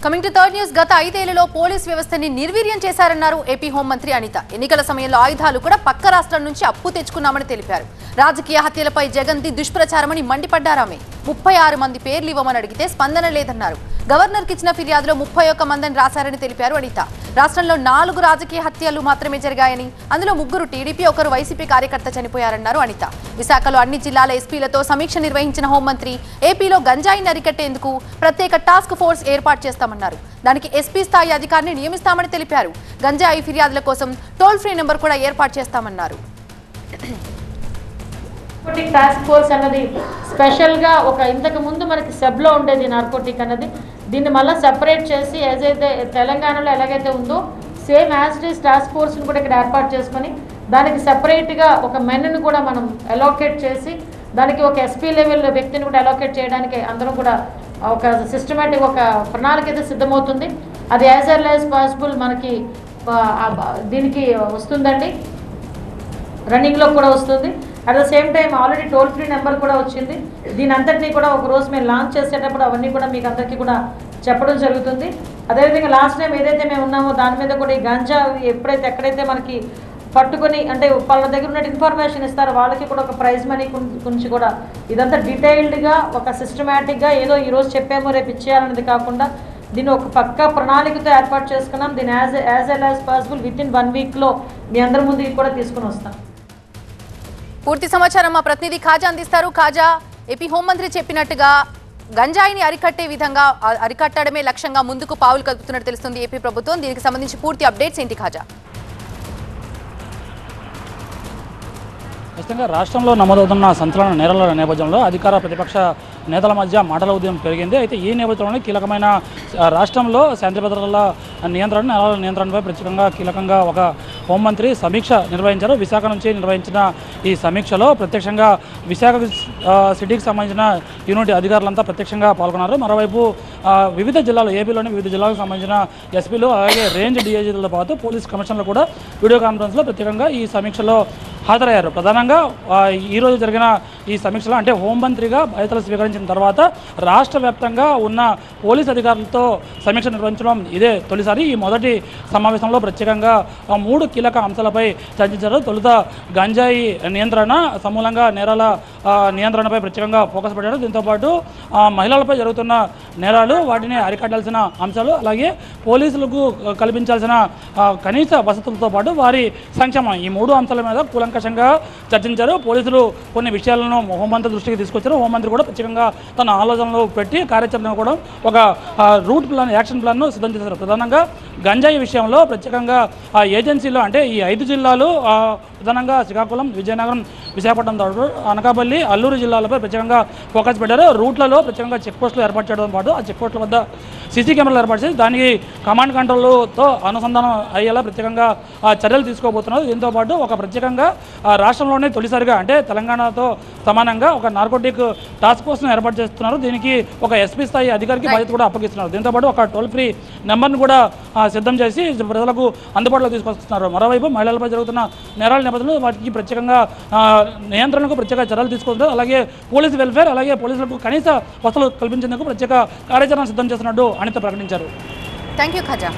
Coming to third news. గత 5 ఏళ్లలో police వ్యవస్థని నిర్వీర్యం చేశారన్నారు ఏపీ హోంమంత్రి అనిత. ఎన్నికల సమయంలో ఆయుధాలు కూడా పక్క రాష్ట్రాల నుంచి అప్పు తెచ్చుకున్నామని తెలిపారు. రాజకీయ హత్యలపై జగన్ది దుష్ప్రచారమని మండిపడ్డారామె. 36 మంది పేర్లు ఇవ్వమని అడిగితే స్పందన లేదన్నారు. గవర్నర్కి ఇచ్చిన ఫిర్యాదులో 31 మందిని రాశారని తెలిపారు అనిత. రాష్ట్రంలో 4 రాజకీయ హత్యలు మాత్రమే జరిగాయని, అందులో 3 టీడీపీ, 1 వైసీపీ కార్యకర్త చనిపోయారన్నారు అనిత. విశాఖలో అన్ని జిల్లాల ఎస్పీలతో సమీక్ష నిర్వహించిన హోంమంత్రి ఏపీలో గంజాయిని అరికట్టేందుకు ప్రత్యేక టాస్క్ ఫోర్స్ ఏర్పాటు చేస్తామన్నారు. దానికి ఎస్పీ స్థాయి అధికారిని నియమిస్తామని తెలిపారు. గంజాయి ఫిర్యాదుల కోసం టోల్ ఫ్రీ నెంబర్ కూడా ఏర్పాటు చేస్తామన్నారు. టాస్క్ ఫోర్స్ అన్నది స్పెషల్గా ఒక ఇంతకు ముందు మనకి సెబ్లో ఉండేది నార్కోటిక్ అన్నది, దీన్ని మళ్ళీ సెపరేట్ చేసి ఏదైతే తెలంగాణలో ఎలాగైతే ఉందో same as it is task ఫోర్స్ని కూడా ఇక్కడ ఏర్పాటు చేసుకొని దానికి సెపరేట్గా ఒక మెన్ను కూడా మనం అలోకేట్ చేసి దానికి ఒక ఎస్పీ లెవెల్ వ్యక్తిని కూడా అలోకేట్ చేయడానికి అందరం కూడా ఒక సిస్టమేటిక్ ఒక ప్రణాళిక అయితే సిద్ధమవుతుంది. అది యాజ్ ఎర్లీ యాజ్ పాసిబుల్ మనకి దీనికి వస్తుందండి, రన్నింగ్లో కూడా వస్తుంది. At the same time already told free number కూడా వచ్చింది. దీని అంతటినీ కూడా ఒక రోజు మేము లాంచ్ చేసేటప్పుడు అవన్నీ కూడా మీకు అందరికీ కూడా చెప్పడం జరుగుతుంది. అదేవిధంగా లాస్ట్ టైం ఏదైతే మేము ఉన్నామో దాని మీద కూడా ఈ గంజా ఎక్కడైతే మనకి పట్టుకొని అంటే వాళ్ళ దగ్గర ఉన్న ఇన్ఫర్మేషన్ ఇస్తారో వాళ్ళకి కూడా ఒక ప్రైజ్ మనీ గురించి కూడా ఇదంతా డీటెయిల్డ్గా ఒక సిస్టమేటిక్గా ఏదో ఈరోజు చెప్పామో రేపు ఇచ్చేయాలనేది కాకుండా దీన్ని ఒక పక్కా ప్రణాళికతో ఏర్పాటు చేసుకున్నాం. దీన్ని as L as possible with in 1 వీక్లో మీ అందరి ముందుకి కూడా తీసుకుని వస్తాం. పూర్తి సమాచారం మా ప్రతినిధి ఖాజా అందిస్తారు. ఖాజా, ఏపీ హోంమంత్రి చెప్పినట్టుగా గంజాయిని అరికట్టడమే లక్ష్యంగా ముందుకు పావులు కలుపుతున్నట్టు తెలుస్తుంది ఏపీ ప్రభుత్వం. దీనికి సంబంధించి పూర్తి అప్డేట్స్ ఏంటి ఖాజా? ఖచ్చితంగా రాష్ట్రంలో నమోదవుతున్న సంచలన నేరాల నేపథ్యంలో అధికార ప్రతిపక్ష నేతల మధ్య మాటల ఉద్యమం పెరిగింది. అయితే ఈ నేపథ్యంలోనే కీలకమైన రాష్ట్రంలో శాంతి భద్రతల నియంత్రణ, నేరాల నియంత్రణపై ప్రత్యేకంగా కీలకంగా ఒక హోంమంత్రి సమీక్ష నిర్వహించారు. విశాఖ నుంచి నిర్వహించిన ఈ సమీక్షలో ప్రత్యక్షంగా విశాఖ సిటీకి సంబంధించిన యూనిట్ అధికారులంతా ప్రత్యక్షంగా పాల్గొన్నారు. మరోవైపు వివిధ జిల్లాలు, ఏపీలోని వివిధ జిల్లాలకు సంబంధించిన ఎస్పీలు అలాగే రేంజ్ డీఐజీలతో పాటు పోలీస్ కమిషనర్లు కూడా వీడియో కాన్ఫరెన్స్లో ప్రత్యేకంగా ఈ సమీక్షలో హాజరయ్యారు. ప్రధానంగా ఈరోజు జరిగిన ఈ సమీక్షలో అంటే హోంమంత్రిగా బాధ్యతలు స్వీకరించిన తర్వాత రాష్ట్ర వ్యాప్తంగా ఉన్న పోలీస్ అధికారులతో సమీక్ష నిర్వహించడం ఇదే తొలిసారి. ఈ మొదటి సమావేశంలో ప్రత్యేకంగా 3 కీలక అంశాలపై చర్చించారు. తొలుత గంజాయి నియంత్రణ, సమూలంగా నేరాల నియంత్రణపై ప్రత్యేకంగా ఫోకస్ పెట్టారు. దీంతోపాటు మహిళలపై జరుగుతున్న నేరాలు, వాటిని అరికట్టాల్సిన అంశాలు, అలాగే పోలీసులకు కల్పించాల్సిన కనీస వసతులతో పాటు వారి సంక్షేమం, ఈ 3 అంశాల మీద కూలంకషంగా చర్చించారు. పోలీసులు కొన్ని విషయాలను హోంమంత్రి దృష్టికి తీసుకొచ్చారు. హోంమంత్రి కూడా ప్రత్యేకంగా తన ఆలోచనలు పెట్టి కార్యాచరణ కూడా ఒక రూట్ ప్లాన్, యాక్షన్ ప్లాన్ను సిద్ధం చేశారు. ప్రధానంగా గంజాయి విషయంలో ప్రత్యేకంగా ఆ ఏజెన్సీలో అంటే ఈ 5 జిల్లాలు ప్రధానంగా శ్రీకాకుళం, విజయనగరం, విశాఖపట్నం, అనకాపల్లి, అల్లూరు జిల్లాలపై ప్రత్యేకంగా ఫోకస్ పెట్టారు. రూట్లలో ప్రత్యేకంగా చెక్ పోస్టులు ఏర్పాటు చేయడంతో పాటు ఆ చెక్ పోస్టుల వద్ద సీసీ కెమెరాలు ఏర్పాటు చేసి దానికి కమాండ్ కంట్రోల్తో అనుసంధానం అయ్యేలా ప్రత్యేకంగా చర్యలు తీసుకోబోతున్నారు. దీంతోపాటు ఒక ప్రత్యేకంగా రాష్ట్రంలోనే తొలిసారిగా అంటే తెలంగాణతో సమానంగా ఒక నార్కోటిక్ టాస్క్ ఫోర్స్ను ఏర్పాటు చేస్తున్నారు. దీనికి ఒక ఎస్పీ స్థాయి అధికారికి బాధ్యత కూడా అప్పగిస్తున్నారు. దీంతోపాటు ఒక టోల్ ఫ్రీ నెంబర్ను కూడా సిద్ధం చేసి ప్రజలకు అందుబాటులో తీసుకొస్తున్నారు. మరోవైపు మహిళలపై జరుగుతున్న నేరాల నేపథ్యంలో వాటికి ప్రత్యేకంగా నియంత్రణకు ప్రత్యేక చర్యలు తీసుకుంటారు. అలాగే పోలీస్ వెల్ఫేర్, అలాగే పోలీసులకు కనీస వసతులు కల్పించేందుకు ప్రత్యేక కార్యాచరణ సిద్ధం చేస్తున్నట్టు అనిత ప్రకటించారు. Thank you Khaja.